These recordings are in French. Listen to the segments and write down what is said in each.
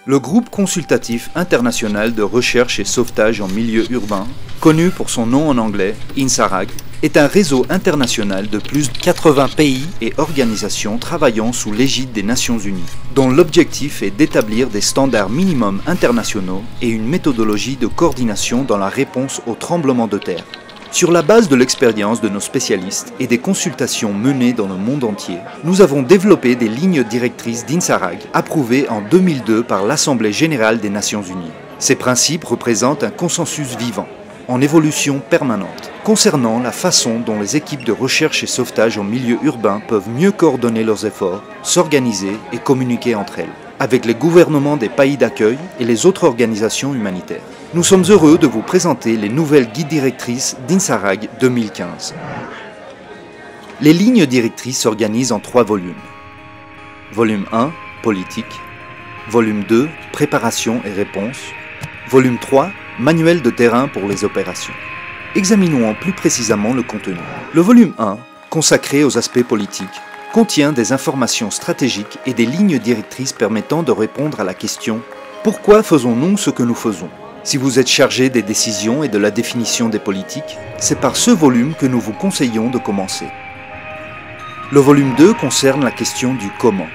Le groupe consultatif international de recherche et sauvetage en milieu urbain, connu pour son nom en anglais, INSARAG, est un réseau international de plus de 80 pays et organisations travaillant sous l'égide des Nations Unies, dont l'objectif est d'établir des standards minimums internationaux et une méthodologie de coordination dans la réponse aux tremblements de terre. Sur la base de l'expérience de nos spécialistes et des consultations menées dans le monde entier, nous avons développé des lignes directrices d'INSARAG approuvées en 2002 par l'Assemblée générale des Nations Unies. Ces principes représentent un consensus vivant, en évolution permanente, concernant la façon dont les équipes de recherche et sauvetage en milieu urbain peuvent mieux coordonner leurs efforts, s'organiser et communiquer entre elles, avec les gouvernements des pays d'accueil et les autres organisations humanitaires. Nous sommes heureux de vous présenter les nouvelles guides directrices d'INSARAG 2015. Les lignes directrices s'organisent en 3 volumes. Volume 1, politique. Volume 2, préparation et réponse. Volume 3, manuel de terrain pour les opérations. Examinons plus précisément le contenu. Le volume 1, consacré aux aspects politiques, contient des informations stratégiques et des lignes directrices permettant de répondre à la question « Pourquoi faisons-nous ce que nous faisons ?» Si vous êtes chargé des décisions et de la définition des politiques, c'est par ce volume que nous vous conseillons de commencer. Le volume 2 concerne la question du comment,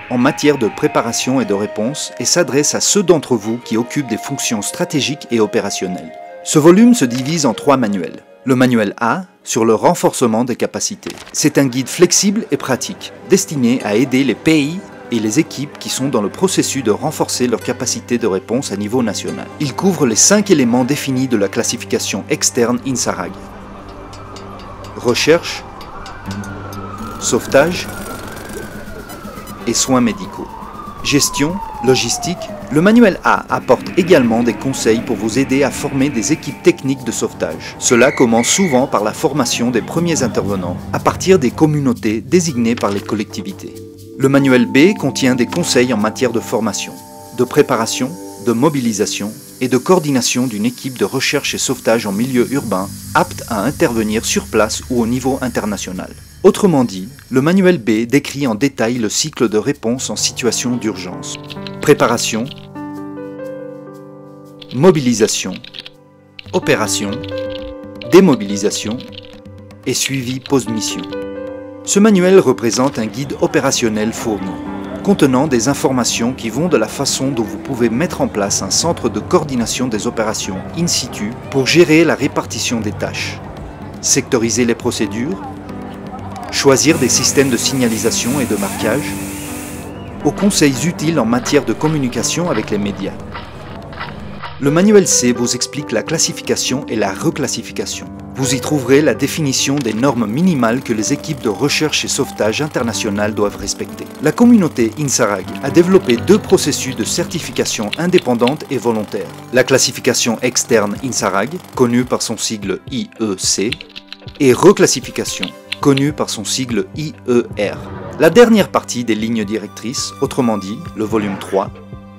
en matière de préparation et de réponse, et s'adresse à ceux d'entre vous qui occupent des fonctions stratégiques et opérationnelles. Ce volume se divise en 3 manuels. Le manuel A, sur le renforcement des capacités. C'est un guide flexible et pratique, destiné à aider les pays et les équipes qui sont dans le processus de renforcer leur capacité de réponse à niveau national. Il couvre les 5 éléments définis de la classification externe INSARAG. Recherche, sauvetage et soins médicaux. Gestion, logistique. Le manuel A apporte également des conseils pour vous aider à former des équipes techniques de sauvetage. Cela commence souvent par la formation des premiers intervenants à partir des communautés désignées par les collectivités. Le manuel B contient des conseils en matière de formation, de préparation, de mobilisation et de coordination d'une équipe de recherche et sauvetage en milieu urbain apte à intervenir sur place ou au niveau international. Autrement dit, le manuel B décrit en détail le cycle de réponse en situation d'urgence. Préparation, mobilisation, opération, démobilisation et suivi post-mission. Ce manuel représente un guide opérationnel fourni, contenant des informations qui vont de la façon dont vous pouvez mettre en place un centre de coordination des opérations in situ pour gérer la répartition des tâches, sectoriser les procédures, choisir des systèmes de signalisation et de marquage, aux conseils utiles en matière de communication avec les médias. Le manuel C vous explique la classification et la reclassification. Vous y trouverez la définition des normes minimales que les équipes de recherche et sauvetage internationales doivent respecter. La communauté INSARAG a développé 2 processus de certification indépendante et volontaire. La classification externe INSARAG, connue par son sigle IEC, et reclassification, connue par son sigle IER. La dernière partie des lignes directrices, autrement dit, le volume 3,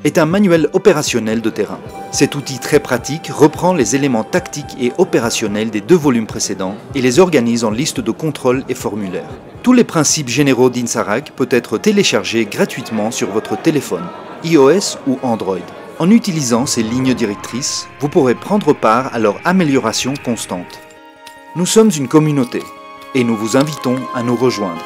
est un manuel opérationnel de terrain. Cet outil très pratique reprend les éléments tactiques et opérationnels des 2 volumes précédents et les organise en liste de contrôle et formulaire. Tous les principes généraux d'INSARAG peuvent être téléchargés gratuitement sur votre téléphone, iOS ou Android. En utilisant ces lignes directrices, vous pourrez prendre part à leur amélioration constante. Nous sommes une communauté et nous vous invitons à nous rejoindre.